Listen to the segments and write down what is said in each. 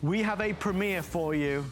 we have a premiere for you,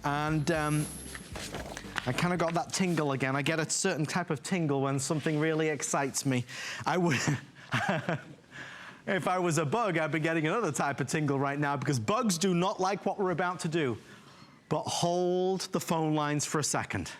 and I kind of got that tingle again. I get a certain type of tingle when something really excites me. I would, if I was a bug, I'd be getting another type of tingle right now, because bugs do not like what we're about to do. But hold the phone lines for a second.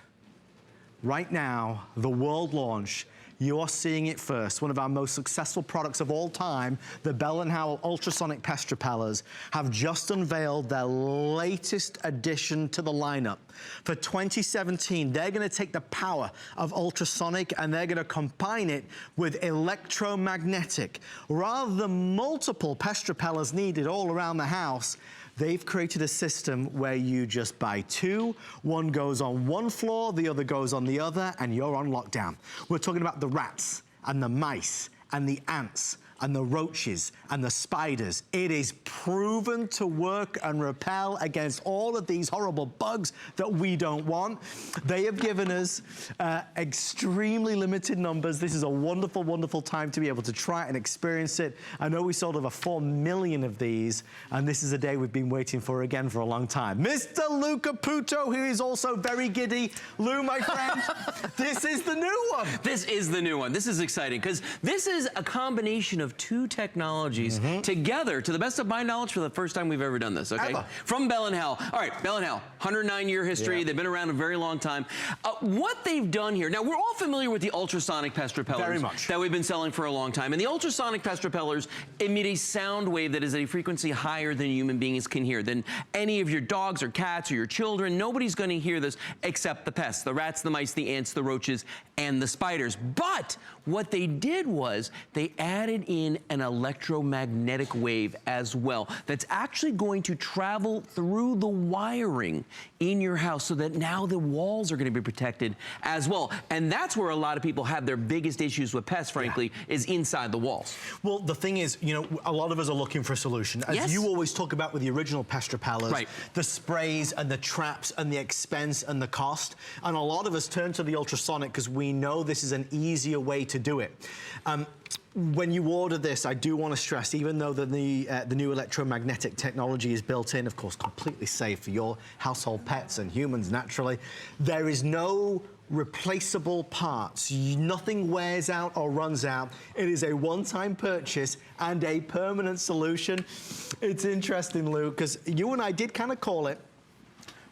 Right now, the world launch, you are seeing it first. One of our most successful products of all time, the Bell & Howell Ultrasonic Pest Repellers, have just unveiled their latest addition to the lineup. For 2017, they're gonna take the power of ultrasonic and they're gonna combine it with electromagnetic. Rather than multiple pest repellers needed all around the house, they've created a system where you just buy two, one goes on one floor, the other goes on the other, and you're on lockdown. We're talking about the rats and the mice and the ants and the roaches and the spiders. It is proven to work and repel against all of these horrible bugs that we don't want. They have given us extremely limited numbers. This is a wonderful, wonderful time to be able to try it and experience it. I know we sold over 4 million of these, and this is a day we've been waiting for again for a long time. Mr. Lou Caputo, who is also very giddy. Lou, my friend, this is the new one. This is the new one. This is exciting, because this is a combination of two technologies together, to the best of my knowledge, for the first time we've ever done this, okay? From Bell & Howell. All right, Bell & Howell, 109-year history. Yeah. They've been around a very long time. What they've done here, now we're all familiar with the ultrasonic pest repellers that we've been selling for a long time. And the ultrasonic pest repellers emit a sound wave that is at a frequency higher than human beings can hear, than any of your dogs or cats or your children. Nobody's gonna hear this except the pests, the rats, the mice, the ants, the roaches, and the spiders. But what they did was they added in an electromagnetic wave as well that's actually going to travel through the wiring in your house, so that now the walls are going to be protected as well. And that's where a lot of people have their biggest issues with pests, frankly, is inside the walls. Well, the thing is, you know, a lot of us are looking for a solution. As you always talk about with the original pest repellers, the sprays and the traps and the expense and the cost. And a lot of us turn to the ultrasonic because we know this is an easier way to do it. When you order this, I do want to stress, even though the new electromagnetic technology is built in, of course, completely safe for your household pets and humans naturally, there is no replaceable parts. Nothing wears out or runs out. It is a one-time purchase and a permanent solution. It's interesting, Lou, because you and I did kind of call it.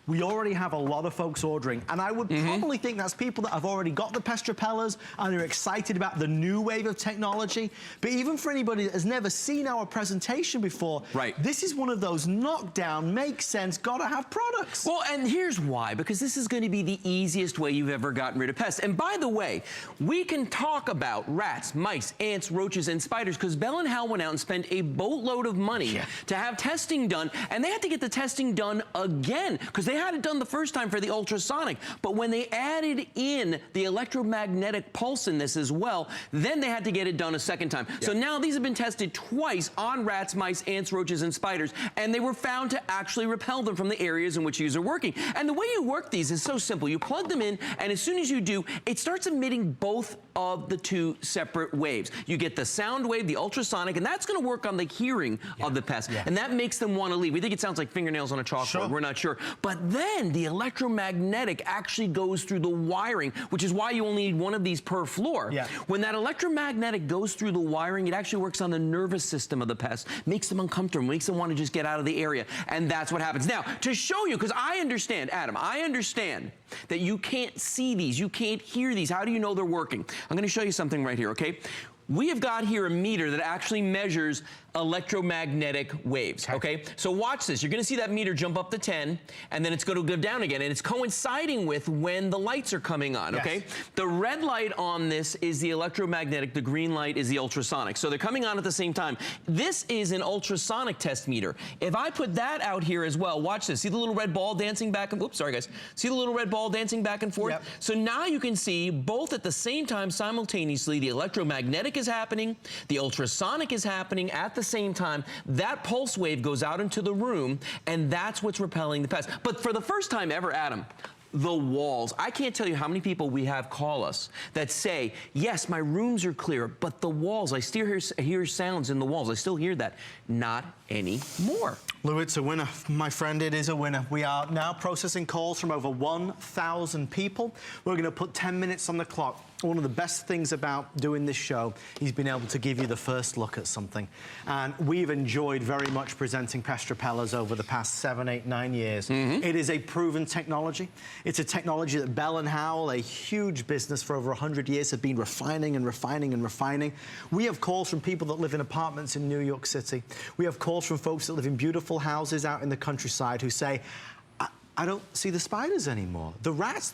We already have a lot of folks ordering, and I would probably think that's people that have already got the pest repellers and are excited about the new wave of technology. But even for anybody that has never seen our presentation before, this is one of those knockdown, make sense, gotta have products. Well, and here's why, because this is gonna be the easiest way you've ever gotten rid of pests. And by the way, we can talk about rats, mice, ants, roaches, and spiders, because Bell & Howell went out and spent a boatload of money to have testing done, and they had to get the testing done again, because they had it done the first time for the ultrasonic, but when they added in the electromagnetic pulse in this as well, then they had to get it done a second time. So now these have been tested twice on rats, mice, ants, roaches, and spiders, and they were found to actually repel them from the areas in which these are working. And the way you work these is so simple. You plug them in, and as soon as you do, it starts emitting both of the two separate waves. You get the sound wave, the ultrasonic, and that's gonna work on the hearing of the pest, and that makes them wanna leave. We think it sounds like fingernails on a chalkboard, we're not sure. But then the electromagnetic actually goes through the wiring, which is why you only need one of these per floor. When that electromagnetic goes through the wiring, it actually works on the nervous system of the pest, makes them uncomfortable, makes them want to just get out of the area, and that's what happens. Now, to show you, because I understand, Adam, I understand that you can't see these, you can't hear these. How do you know they're working? I'm gonna show you something right here, okay? We have got here a meter that actually measures electromagnetic waves, okay? So watch this. You're gonna see that meter jump up to 10, and then it's gonna go down again, and it's coinciding with when the lights are coming on, okay? The red light on this is the electromagnetic, the green light is the ultrasonic. So they're coming on at the same time. This is an ultrasonic test meter. If I put that out here as well, watch this. See the little red ball dancing back and, oops, sorry guys. See the little red ball dancing back and forth? So now you can see both at the same time simultaneously, the electromagnetic is happening, the ultrasonic is happening at the same time. That pulse wave goes out into the room, and that's what's repelling the pests. But for the first time ever, Adam, the walls. I can't tell you how many people we have call us that say, yes, my rooms are clear, but the walls, I still hear sounds in the walls. I still hear that. Not anymore. Lou, it's a winner. My friend, it is a winner. We are now processing calls from over 1,000 people. We're going to put 10 minutes on the clock. One of the best things about doing this show is being able to give you the first look at something. And we've enjoyed very much presenting Pest Repellers over the past 7, 8, 9 years. It is a proven technology. It's a technology that Bell and Howell, a huge business for over 100 years, have been refining and refining and refining. We have calls from people that live in apartments in New York City. We have calls from folks that live in beautiful houses out in the countryside who say, I don't see the spiders anymore. The rats,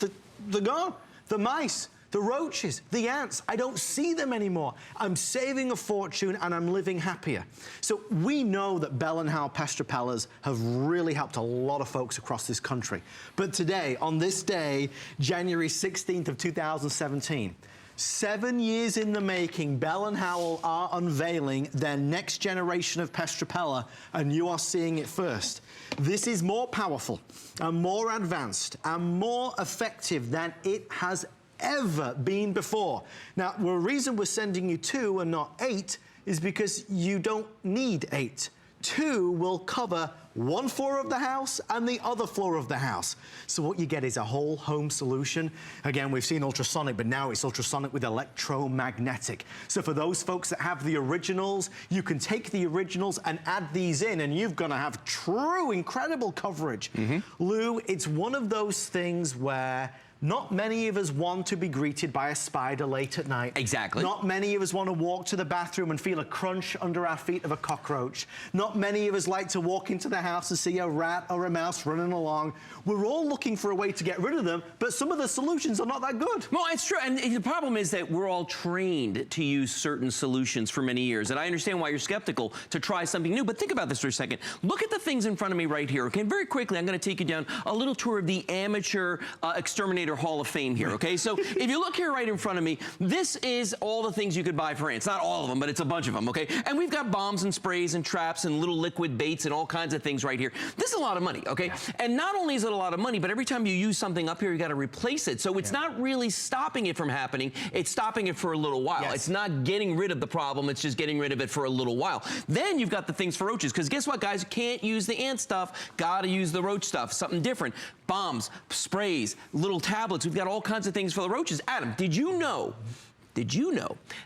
they're gone. The mice, the roaches, the ants, I don't see them anymore. I'm saving a fortune and I'm living happier. So we know that Bell & Howell Pest Repellers have really helped a lot of folks across this country. But today, on this day, January 16th of 2017, 7 years in the making, Bell & Howell are unveiling their next generation of pest repeller, and you are seeing it first. This is more powerful and more advanced and more effective than it has ever been before. Now, the reason we're sending you 2 and not 8 is because you don't need 8. 2 will cover 1 floor of the house and the other floor of the house. So what you get is a whole home solution. Again, we've seen ultrasonic, but now it's ultrasonic with electromagnetic. So for those folks that have the originals, you can take the originals and add these in, and you're gonna have true incredible coverage. Lou, it's one of those things where not many of us want to be greeted by a spider late at night. Exactly. Not many of us want to walk to the bathroom and feel a crunch under our feet of a cockroach. Not many of us like to walk into the house and see a rat or a mouse running along. We're all looking for a way to get rid of them, but some of the solutions are not that good. Well, it's true, and the problem is that we're all trained to use certain solutions for many years, and I understand why you're skeptical to try something new, but think about this for a second. Look at the things in front of me right here, okay? Very quickly, I'm gonna take you down a little tour of the Amateur Exterminator Hall of Fame here, okay? So if you look here right in front of me, this is all the things you could buy for ants. Not all of them, but it's a bunch of them, okay? And we've got bombs and sprays and traps and little liquid baits and all kinds of things right here. This is a lot of money, okay? And not only is it a lot of money, but every time you use something up here, you gotta replace it. So it's not really stopping it from happening, it's stopping it for a little while. It's not getting rid of the problem, it's just getting rid of it for a little while. Then you've got the things for roaches, because guess what, guys? You can't use the ant stuff, gotta use the roach stuff, something different. Bombs, sprays, little tablets, we've got all kinds of things for the roaches. Adam, did you know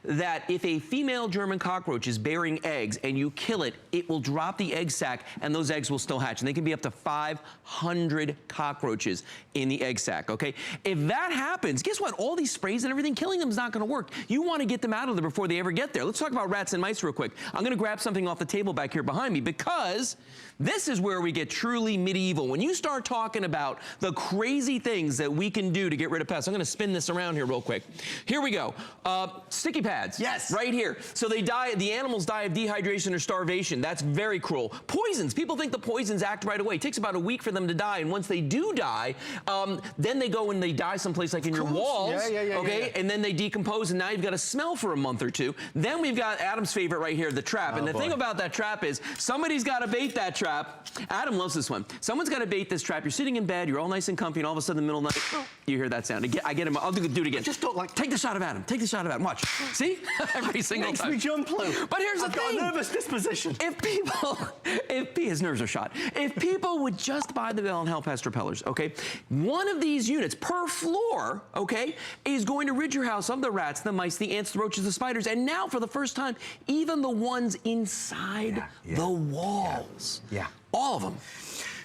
that if a female German cockroach is bearing eggs and you kill it, it will drop the egg sac and those eggs will still hatch? And they can be up to 500 cockroaches in the egg sac, okay? If that happens, guess what? All these sprays and everything, killing them is not gonna work. You wanna get them out of there before they ever get there. Let's talk about rats and mice real quick. I'm gonna grab something off the table back here behind me, because this is where we get truly medieval. When you start talking about the crazy things that we can do to get rid of pests, I'm gonna spin this around here real quick. Here we go. Sticky pads. Yes. Right here. So they die, the animals die of dehydration or starvation. That's very cruel. Poisons. People think the poisons act right away. It takes about a week for them to die, and once they do die, then they go and they die someplace like in your walls. Okay? And then they decompose, and now you've got a smell for a month or two. Then we've got Adam's favorite right here, the trap. And the thing about that trap is somebody's got to bait that trap. Adam loves this one. Someone's got to bait this trap. You're sitting in bed, you're all nice and comfy, and all of a sudden in the middle of the night, you hear that sound. I get him. I'll do it again. Just don't like. Take the shot of Adam. Take the shot of Adam. Watch. See? Every single time. Makes me jump, Lou. But here's the thing. I've got a nervous disposition. His nerves are shot. If people would just buy the Bell & Howell Pest Repellers, okay, one of these units per floor, okay, is going to rid your house of the rats, the mice, the ants, the roaches, the spiders, and now for the first time, even the ones inside the walls. All of them.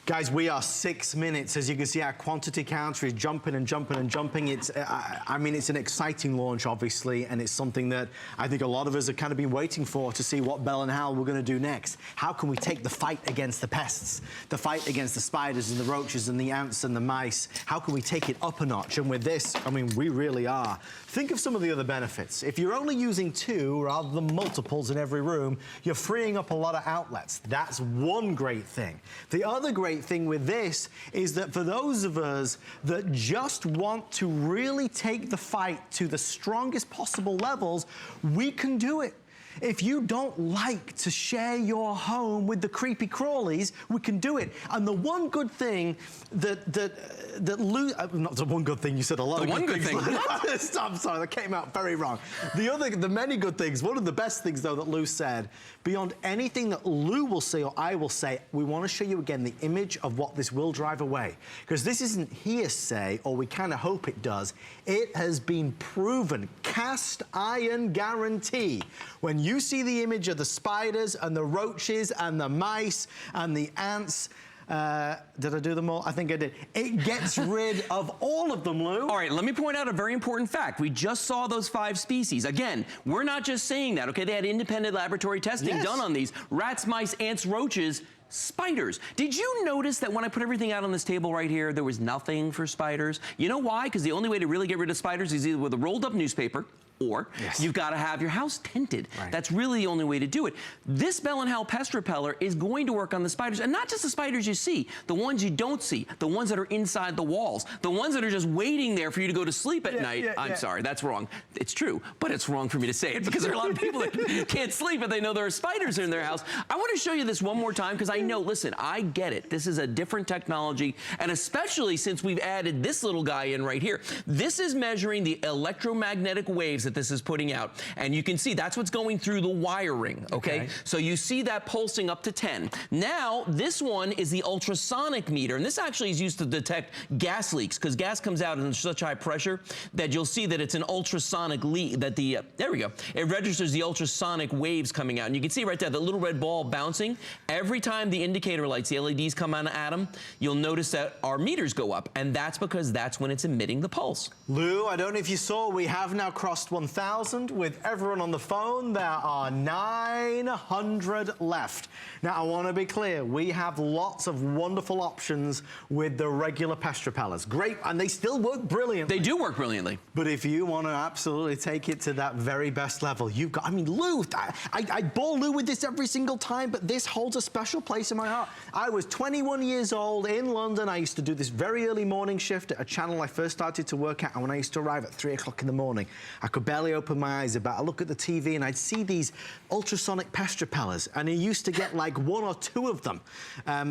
Guys, we are 6 minutes. As you can see, our quantity counter is jumping and jumping and jumping. It's, I mean, it's an exciting launch, obviously, and it's something that I think a lot of us have kind of been waiting for, to see what Bell & Howell were going to do next. How can we take the fight against the pests, the fight against the spiders and the roaches and the ants and the mice? How can we take it up a notch? And with this, I mean, we really are. Think of some of the other benefits. If you're only using 2 rather than multiples in every room, you're freeing up a lot of outlets. That's one great thing. The other great thing with this is that for those of us that just want to really take the fight to the strongest possible levels, we can do it. If you don't like to share your home with the creepy crawlies, we can do it. And the one good thing that Lou, not the one good thing, you said a lot of good things. I'm sorry, that came out very wrong. The many good things, one of the best things though that Lou said, beyond anything that Lou will say or I will say, we want to show you again the image of what this will drive away. Because this isn't hearsay, or we kind of hope it does. It has been proven, cast iron guarantee. When you see the image of the spiders and the roaches and the mice and the ants, did I do them all? I think I did. It gets rid of all of them, Lou. All right, let me point out a very important fact. We just saw those 5 species. Again, we're not just saying that, okay? They had independent laboratory testing done on these. Rats, mice, ants, roaches, spiders. Did you notice that when I put everything out on this table right here, there was nothing for spiders? You know why? Because the only way to really get rid of spiders is either with a rolled up newspaper, or you've got to have your house tinted. That's really the only way to do it. This Bell & Howell Pest Repeller is going to work on the spiders, and not just the spiders you see, the ones you don't see, the ones that are inside the walls, the ones that are just waiting there for you to go to sleep at night. I'm sorry, that's wrong. It's true, but it's wrong for me to say it because there are a lot of people that can't sleep but they know there are spiders in their house. I want to show you this one more time because I know, listen, I get it. This is a different technology, and especially since we've added this little guy in right here. This is measuring the electromagnetic waves that this is putting out, and you can see that's what's going through the wiring, okay? So you see that pulsing up to 10. Now, this one is the ultrasonic meter, and this actually is used to detect gas leaks, because gas comes out in such high pressure that you'll see that it's an ultrasonic leak, that the, there we go, it registers the ultrasonic waves coming out, and you can see right there, the little red ball bouncing. Every time the indicator lights, the LEDs come on at them, you'll notice that our meters go up, and that's because that's when it's emitting the pulse. Lou, I don't know if you saw, we have now crossed 1,000 with everyone on the phone. There are 900 left. Now, I want to be clear. We have lots of wonderful options with the regular pest repellers. Great, and they still work brilliantly. They do work brilliantly. But if you want to absolutely take it to that very best level, you've got, I mean, Lou, I bore Lou with this every single time, but this holds a special place in my heart. I was 21 years old in London. I used to do this very early morning shift at a channel I first started to work at, and when I used to arrive at 3 o'clock in the morning, I could barely open my eyes about. I look at the TV and I'd see these ultrasonic pest repellers, and you used to get like 1 or 2 of them,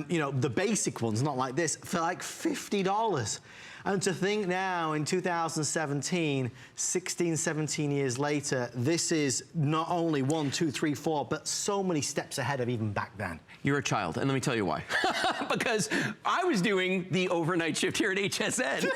you know, the basic ones, not like this, for like $50. And to think now in 2017, 16, 17 years later, this is not only 1, 2, 3, 4, but so many steps ahead of even back then. You're a child, and let me tell you why. Because I was doing the overnight shift here at HSN.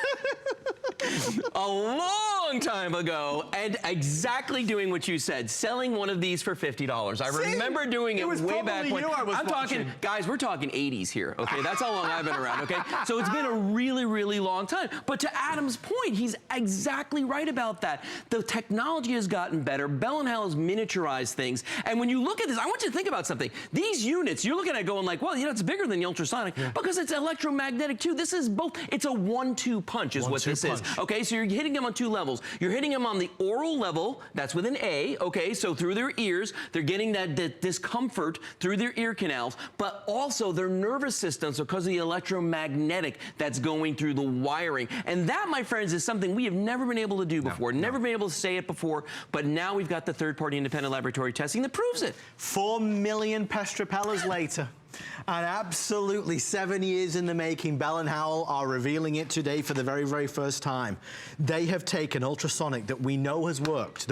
A long time ago, and exactly doing what you said, selling one of these for $50. I remember doing it way back when. I'm talking, guys, we're talking 80s here, okay? That's how long I've been around, okay? So it's been a really, really long time. But to Adam's point, he's exactly right about that. The technology has gotten better. Bell & Howell has miniaturized things. And when you look at this, I want you to think about something. These units, you're looking at going like, well, you know, it's bigger than the ultrasonic because it's electromagnetic too. This is both, it's a 1-2 punch is what this is. Okay, so you're hitting them on 2 levels. You're hitting them on the oral level, that's with an A, okay, so through their ears, they're getting that discomfort through their ear canals, but also their nervous systems because of the electromagnetic that's going through the wiring. And that, my friends, is something we have never been able to do before, never been able to say it before, but now we've got the third-party independent laboratory testing that proves it. 4 million pest repellers later. And absolutely 7 years in the making, Bell & Howell are revealing it today for the very, very first time. They have taken ultrasonic that we know has worked,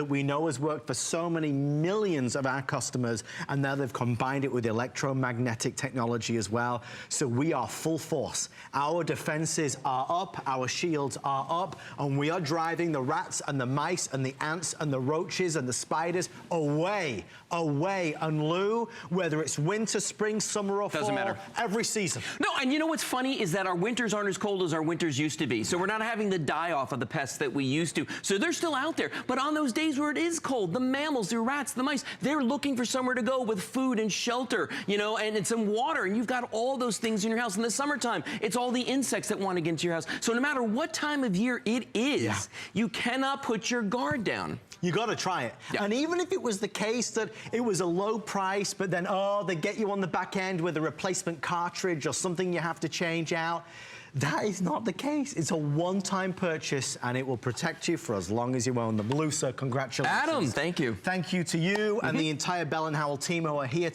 for so many millions of our customers, and now they've combined it with electromagnetic technology as well. So we are full force. Our defenses are up, our shields are up, and we are driving the rats and the mice and the ants and the roaches and the spiders away, away. And Lou, whether it's winter, spring, summer, or fall, doesn't matter. Every season. No, and you know what's funny is that our winters aren't as cold as our winters used to be. So we're not having the die-off of the pests that we used to. So they're still out there. But on those days where it is cold, the mammals, the rats, the mice, they're looking for somewhere to go with food and shelter, you know, and some water. And you've got all those things in your house. In the summertime, it's all the insects that want to get into your house. So no matter what time of year it is, you cannot put your guard down. You got to try it. And even if it was the case that it was a low price, but then, oh, they get you on the back end with a replacement cartridge or something you have to change out. That is not the case. It's a one-time purchase, and it will protect you for as long as you own them. Melissa, congratulations. Adam, thank you. Thank you to you and the entire Bell & Howell team who are here